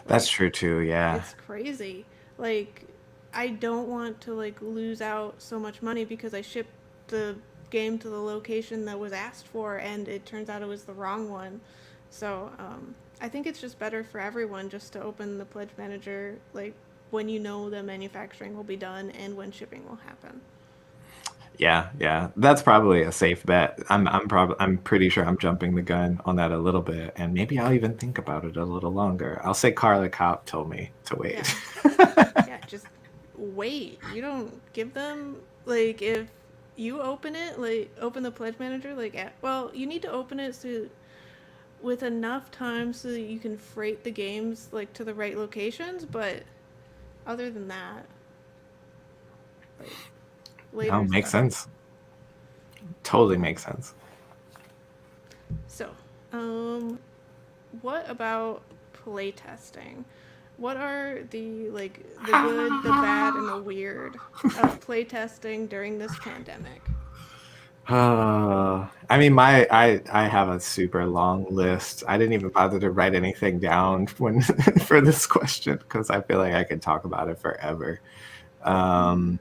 That's Like, true too. Yeah. it's crazy. Like, I don't want to like lose out so much money because I shipped the game to the location that was asked for and it turns out it was the wrong one. So I think it's just better for everyone just to open the pledge manager like when you know the manufacturing will be done and when shipping will happen. Yeah, yeah, that's probably a safe bet. I'm pretty sure I'm jumping the gun on that a little bit, and maybe I'll even think about it a little longer. I'll say Carla Cop told me to Yeah, wait. yeah, just wait. You don't give them like if you open it like open the pledge manager well you need to open it so with enough time so that you can freight the games like to the right locations, but other than that, like later No, is makes better. sense. Totally makes sense. So, um, what about playtesting? What are the good, the bad, and the weird of playtesting during this pandemic? I mean, I have a super long list. I didn't even bother to write anything down when for this question, because I feel like I could talk about it forever. Um,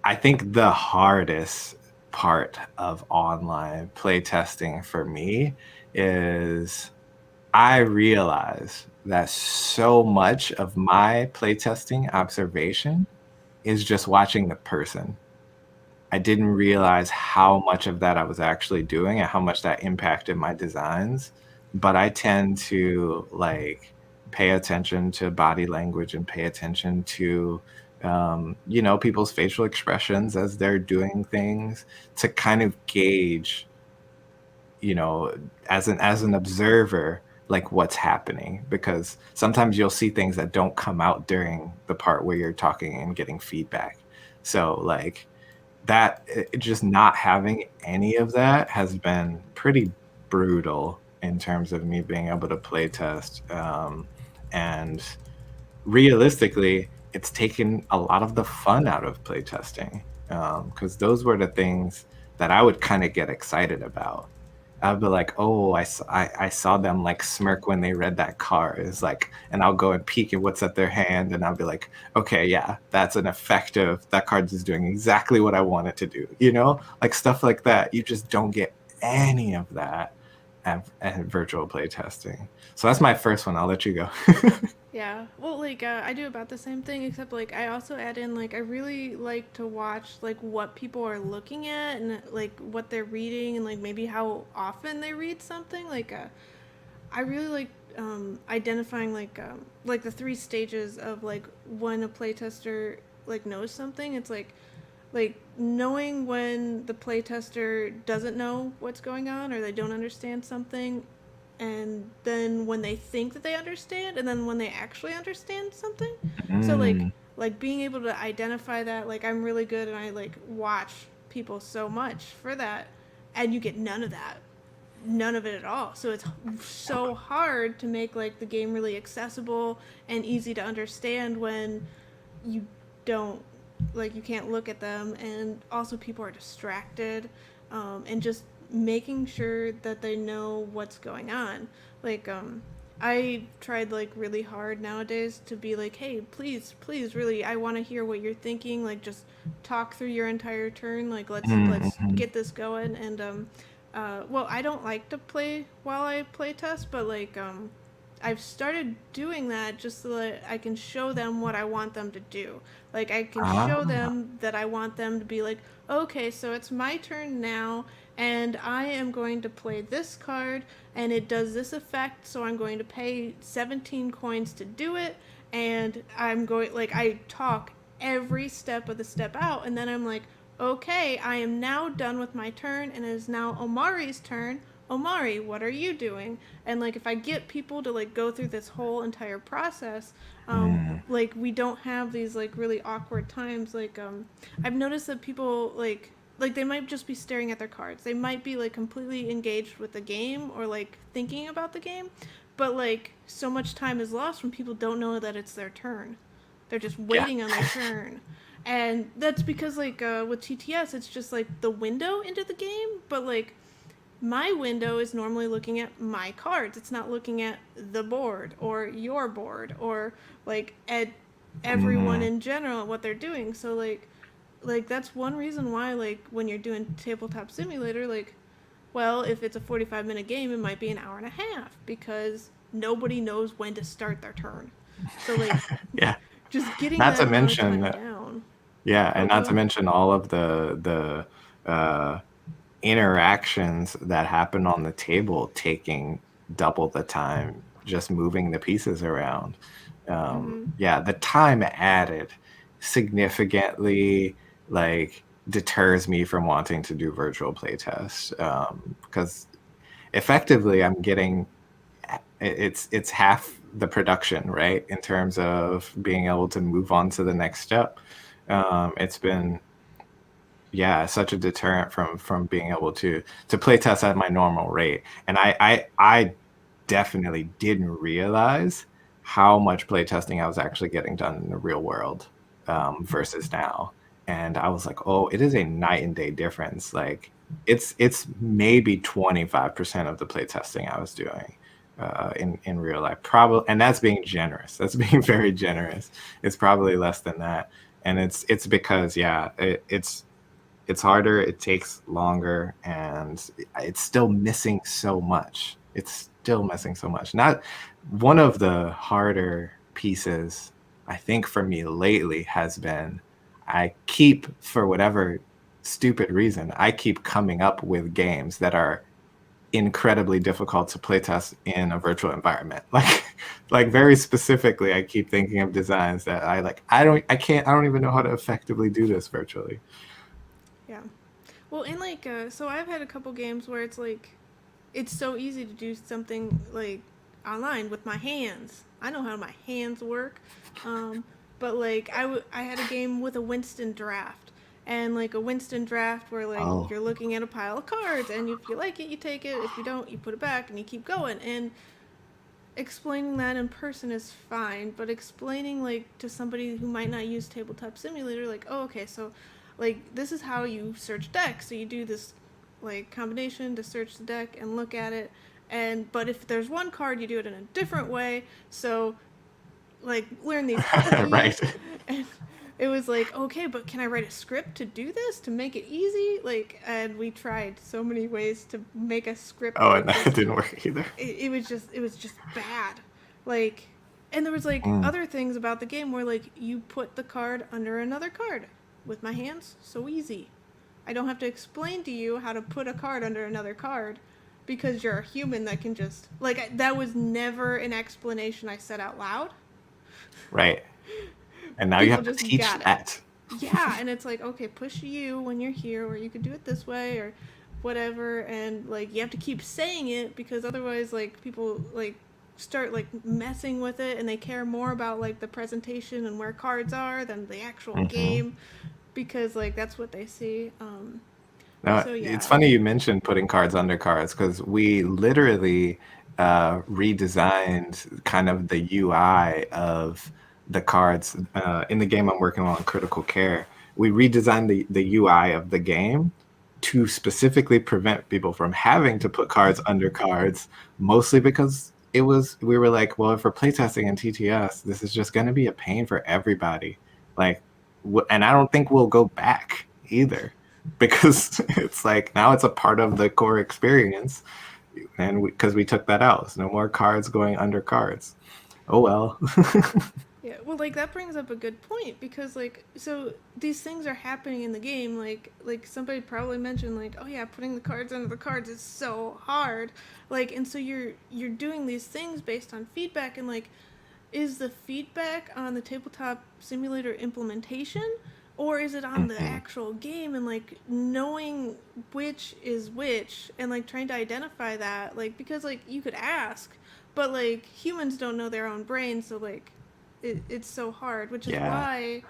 I think the hardest part of online playtesting for me is I realize that so much of my playtesting observation is just watching the person. I didn't realize how much of that I was actually doing and how much that impacted my designs. But I tend to like pay attention to body language and pay attention to people's facial expressions as they're doing things to kind of gauge, you know, as an observer, like what's happening. Because sometimes you'll see things that don't come out during the part where you're talking and getting feedback. So like just not having any of that has been pretty brutal in terms of me being able to play test. And realistically, it's taken a lot of the fun out of playtesting, because those were the things that I would kind of get excited about. I'd be like, "Oh, I saw them like smirk when they read that card." It's like, and I'll go and peek at what's at their hand, and I'll be like, "Okay, yeah, that's an effective. That card is doing exactly what I want it to do." Like stuff like that. You just don't get any of that at virtual playtesting. So that's my first one. I'll let you go. Yeah. Well, like I do about the same thing, except like I also add in like I really like to watch like what people are looking at and like what they're reading and like maybe how often they read something. I really like identifying like the three stages of like when a playtester like knows something. It's like knowing when the playtester doesn't know what's going on or they don't understand something, and then when they think that they understand, and then when they actually understand something. So Mm, like being able to identify that, like I'm really good and I like watch people so much for that, and you get none of that, none of it at all. So it's so hard to make like the game really accessible and easy to understand when you don't, like you can't look at them, and also people are distracted, and just making sure that they know what's going on. like I tried like really hard nowadays to be like, hey, please, really, I want to hear what you're thinking. Like, just talk through your entire turn. Like, let's mhm. get this going. And well, I don't like to play while I play test, but I've started doing that just so that I can show them what I want them to do. Like I can show Ah, them that I want them to be like, okay, so it's my turn now, and I am going to play this card, and it does this effect, so I'm going to pay 17 coins to do it, and I'm going, like, I talk every step of the step out, and then I'm like, okay, I am now done with my turn, and it is now Omari's turn. Omari, what are you doing? And like if I get people to like go through this whole entire process, mm, like we don't have these like really awkward times. I've noticed that people like they might just be staring at their cards. They might be like completely engaged with the game or like thinking about the game, but like so much time is lost when people don't know that it's their turn. They're just yeah, waiting on their turn. And that's because with TTS it's just like the window into the game, but like my window is normally looking at my cards. It's not looking at the board or your board or like at everyone mm, in general what they're doing. So like that's one reason why like when you're doing tabletop simulator, like, well, if it's a 45-minute game, it might be an hour and a half because nobody knows when to start their turn. So like yeah. just getting Not that to amount of mention, time down. yeah, Oh, and go not to ahead. mention all of the interactions that happen on the table taking double the time just moving the pieces around. Mhm. Yeah, the time added significantly like deters me from wanting to do virtual playtests, because effectively I'm getting it's half the production, right? In terms of being able to move on to the next step. It's been, yeah, such a deterrent from being able to play test at my normal rate. And I definitely didn't realize how much playtesting I was actually getting done in the real world, versus now. And I was like, oh, it is a night and day difference. Like it's maybe 25% of the playtesting I was doing in real life. Probably, and that's being generous. That's being very generous. It's probably less than that. And it's because, yeah, it's harder, it takes longer, and it's still missing so much. It's still missing so much. Not one of the harder pieces, I think, for me lately has been I keep, for whatever stupid reason, I keep coming up with games that are incredibly difficult to playtest in a virtual environment. Like very specifically, I keep thinking of designs that I don't even know how to effectively do this virtually. Yeah. Well, and like, so I've had a couple games where it's like, it's so easy to do something like online with my hands. I know how my hands work. Um, but like, I had a game with a Winston draft. And like a Winston draft where like Oh, you're looking at a pile of cards and if you like it, you take it. If you don't, you put it back and you keep going. And explaining that in person is fine, but explaining like to somebody who might not use tabletop simulator, like, oh, okay, so like this is how you search decks. So you do this like combination to search the deck and look at it, and but if there's one card, you do it in a different way. So like learn these keys, right. and it was like, okay, but can I write a script to do this to make it easy? Like, and we tried so many ways to make a script Oh, that and would that just didn't work either. it was just bad. Like, and there was like Mm, other things about the game where like you put the card under another card. With my hands, so easy. I don't have to explain to you how to put a card under another card because you're a human that can just like that was never an explanation I said out loud. right. And now you People have to just teach got it. that. Yeah, and it's like, okay, push you when you're here, or you could do it this way, or whatever, and like you have to keep saying it because otherwise, like people like start like messing with it, and they care more about like the presentation and where cards are than the actual Hmm. game because like that's what they see. Now, So it's yeah, funny you mentioned putting cards under cards because we literally redesigned kind of the UI of the cards in the game I'm working on, Critical Care. We redesigned the UI of the game to specifically prevent people from having to put cards under cards, mostly because we were like, well, if we're playtesting in TTS, this is just going to be a pain for everybody. Like, and I don't think we'll go back either because it's like now it's a part of the core experience, and because we took that out, so no more cards going under cards. Oh well. yeah. Well, like that brings up a good point because like so these things are happening in the game. Like somebody probably mentioned like, oh yeah, putting the cards under the cards is so hard. Like and so you're doing these things based on feedback and like is the feedback on the tabletop simulator implementation or is it on the Hmm. actual game and like knowing which is which and like trying to identify that like because like you could ask but like humans don't know their own brain so like it's so hard which is Yeah. why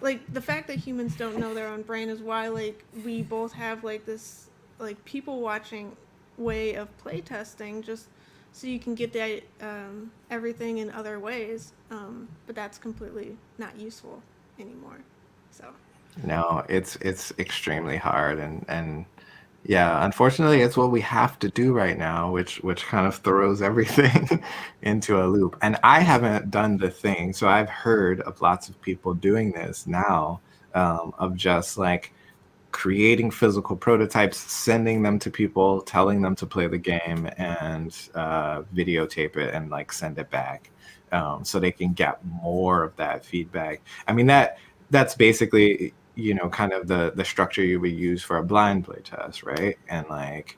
like the fact that humans don't know their own brain is why like we both have like this like people watching way of playtesting just so you can get the everything in other ways but that's completely not useful anymore so No, it's extremely hard, and yeah, unfortunately, it's what we have to do right now, which kind of throws everything into a loop. And I haven't done the thing, so I've heard of lots of people doing this now, of just like creating physical prototypes, sending them to people, telling them to play the game, and videotape it and like send it back, so they can get more of that feedback. I mean that's basically kind of the structure you would use for a blind play test, right? And like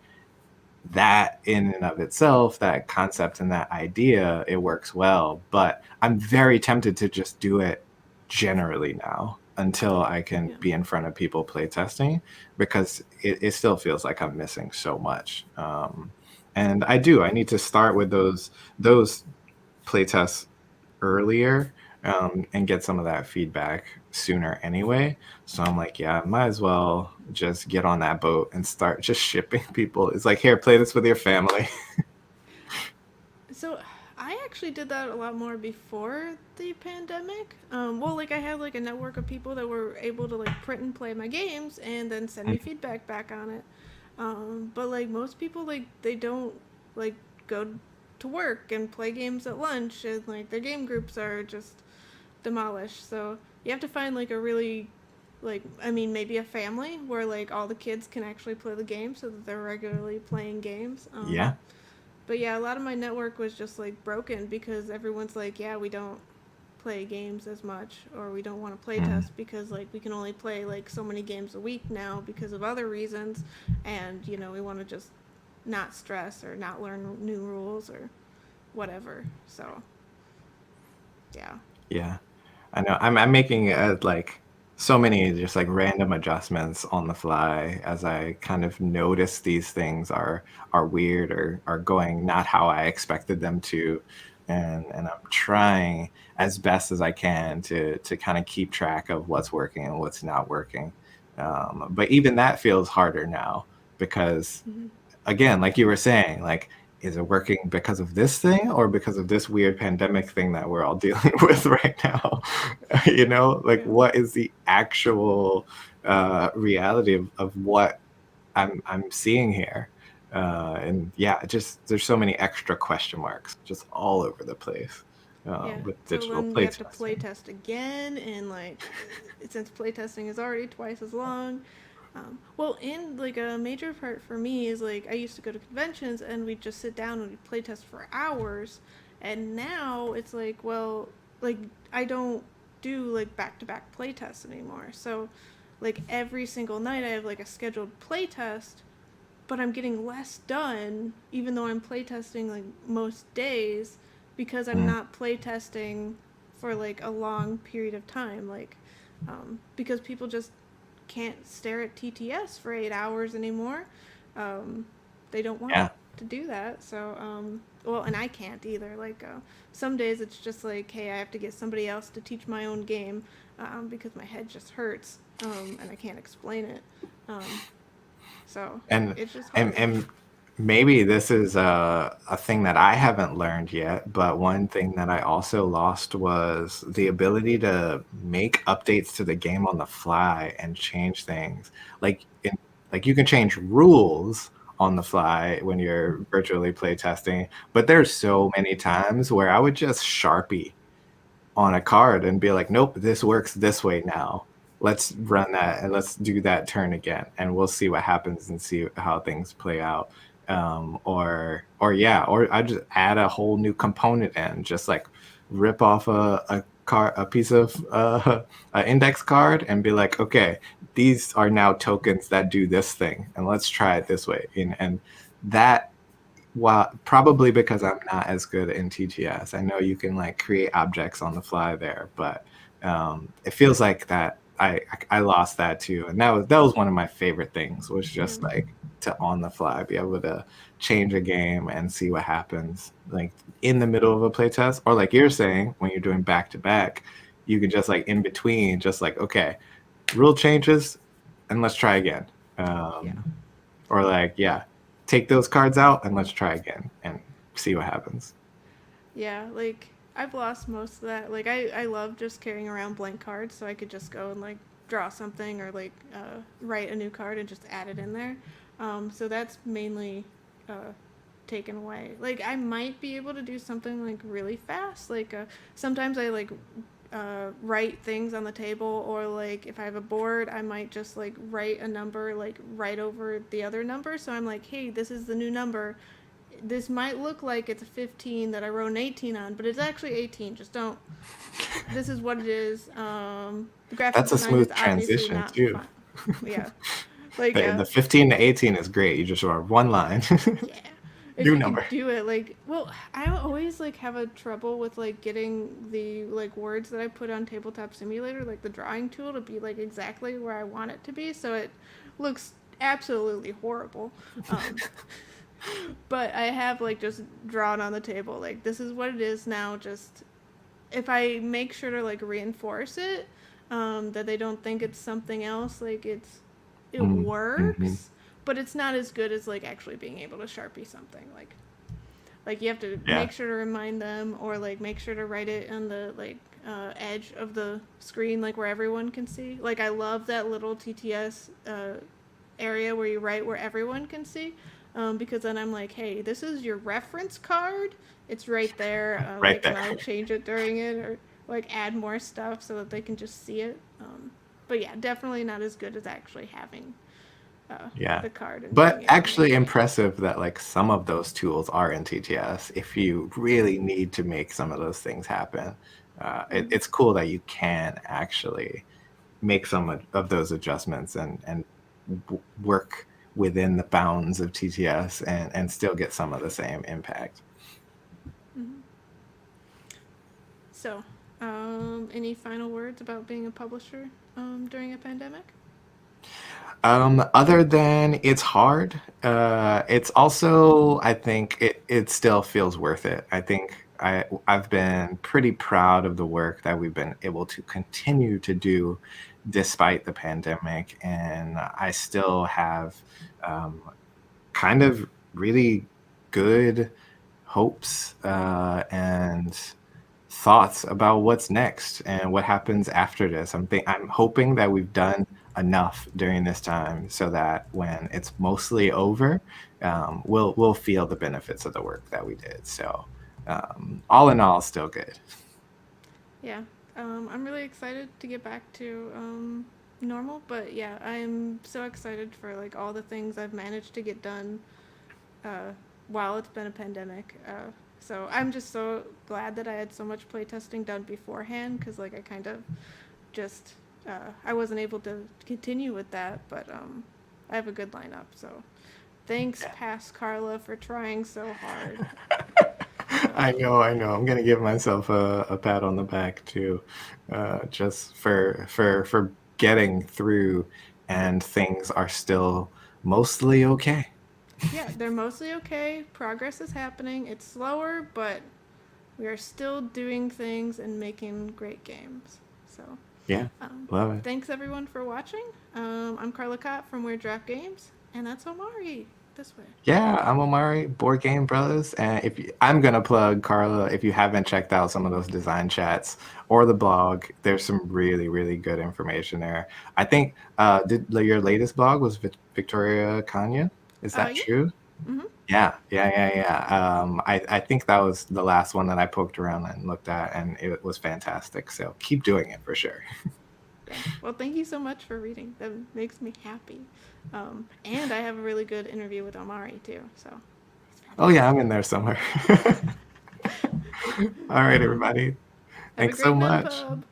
that in and of itself, that concept and that idea, it works well. But I'm very tempted to just do it generally now until I can yeah be in front of people playtesting because it still feels like I'm missing so much. And I need to start with those playtests earlier, and get some of that feedback sooner anyway. So I'm like, yeah, might as well just get on that boat and start just shipping people. It's like, here, play this with your family. so I actually did that a lot more before the pandemic well like I had like a network of people that were able to like print and play my games and then send me feedback back on it but like most people like they don't like go to work and play games at lunch and like their game groups are just demolished. So you have to find like a really like I mean maybe a family where like all the kids can actually play the game so that they're regularly playing games. Yeah. But yeah, a lot of my network was just like broken because everyone's like, yeah, we don't play games as much, or we don't want to play Mm. test because like we can only play like so many games a week now because of other reasons, and we want to just not stress or not learn new rules or whatever. So yeah. Yeah, I know. I'm making like so many just like random adjustments on the fly as I kind of notice these things are weird or are going not how I expected them to, and I'm trying as best as I can to kind of keep track of what's working and what's not working. But even that feels harder now because Hmm. again, like you were saying, like, is it working because of this thing or because of this weird pandemic thing that we're all dealing with right now? Like Yeah. what is the actual reality of what I'm seeing here? And yeah, just there's so many extra question marks just all over the place Yeah. with So digital then we have to play playtesting. test again, and like, since play testing is already twice as long. Well, in like a major part for me is like I used to go to conventions and we'd just sit down and we'd play test for hours, and now it's like, well, like I don't do like back to back play tests anymore. So, like every single night I have like a scheduled play test, but I'm getting less done even though I'm playtesting like most days because I'm Mm, not playtesting for like a long period of time. Like, because people just can't stare at TTS for 8 hours anymore. Um, they don't want yeah. to do that. So, well, and I can't either. Like, some days it's just like, hey, I have to get somebody else to teach my own game because my head just hurts and I can't explain it. Um, so And it's just and hard. and maybe this is a thing that I haven't learned yet, but one thing that I also lost was the ability to make updates to the game on the fly and change things. Like you can change rules on the fly when you're virtually playtesting, but there's so many times where I would just Sharpie on a card and be like, nope, this works this way now. Let's run that and let's do that turn again, and we'll see what happens and see how things play out. Or yeah, or I just add a whole new component in, just like rip off a piece of an index card and be like, okay, these are now tokens that do this thing, and let's try it this way. And that well, probably because I'm not as good in TTS. I know you can like create objects on the fly there, but it feels like that I lost that too, and that was one of my favorite things was Yeah. just like to on the fly be able to change a game and see what happens like in the middle of a playtest, or like you're saying when you're doing back to back, you can just like in between, just like okay, rule changes, and let's try again. Yeah. Um, or like yeah, take those cards out and let's try again and see what happens. Yeah, like I've lost most of that. Like I love just carrying around blank cards so I could just go and like draw something or like write a new card and just add it in there. So that's mainly uh, taken away. Like I might be able to do something like really fast. Like sometimes I like write things on the table, or like if I have a board, I might just like write a number like right over the other number. So I'm like, hey, this is the new number. This might look like it's a 15 that I wrote an 18 on, but it's actually 18. Just don't. This is what it is. The graphic That's a design is smooth obviously transition not too. fun. Yeah, like The 15 to 18 is great. You just wrote one line. yeah. If New you can number. do it, like, well, I always like have a trouble with like getting the like words that I put on Tabletop Simulator, like the drawing tool, to be like exactly where I want it to be. So it looks absolutely horrible. Um, but I have like just drawn on the table like this is what it is now. Just if I make sure to like reinforce it, that they don't think it's something else, like it Mm-hmm. works, but it's not as good as like actually being able to Sharpie something. Like you have to Yeah. make sure to remind them, or like make sure to write it on the like edge of the screen, like where everyone can see. Like I love that little TTS area where you write where everyone can see. Because then I'm like, hey, this is your reference card. It's right there. Right Like, there. and I'll change it during it, or like add more stuff so that they can just see it. But yeah, definitely not as good as actually having Yeah. the card and But being able to make actually it. impressive that like some of those tools are in TTS if you really need to make some of those things happen. it's cool that you can actually make some of those adjustments and work within the bounds of TTS and still get some of the same impact. Mm-hmm. So, any final words about being a publisher during a pandemic? Other than it's hard, it's also, I think it still feels worth it. I think I've been pretty proud of the work that we've been able to continue to do despite the pandemic, and I still have kind of really good hopes and thoughts about what's next and what happens after this. I'm hoping that we've done enough during this time so that when it's mostly over, we'll feel the benefits of the work that we did. So all in all, still good. Yeah, I'm really excited to get back to normal, but yeah, I'm so excited for like all the things I've managed to get done while it's been a pandemic. So I'm just so glad that I had so much playtesting done beforehand, because like I kind of just I wasn't able to continue with that, but I have a good lineup. So thanks, past Carla, for trying so hard. I know, I know. I'm gonna give myself a pat on the back too, just for getting through, and things are still mostly okay. Yeah, they're mostly okay. Progress is happening. It's slower, but we are still doing things and making great games. So, Yeah, um, love it. thanks everyone for watching. I'm Carla Cott from Weird Draft Games, and that's Omari this way. Yeah, I'm Omari, Board Game Brothers, and I'm gonna plug Carla. If you haven't checked out some of those design chats or the blog, there's some really, really good information there. I think did your latest blog was Victoria Kanya? Is that Yeah. true? Mm-hmm. Yeah. I think that was the last one that I poked around and looked at, and it was fantastic. So keep doing it for sure. Yeah. Well, thank you so much for reading. That makes me happy. And I have a really good interview with Omari too. So. Oh yeah, I'm in there somewhere. All right, everybody. Have a Thanks so great much. NumPub.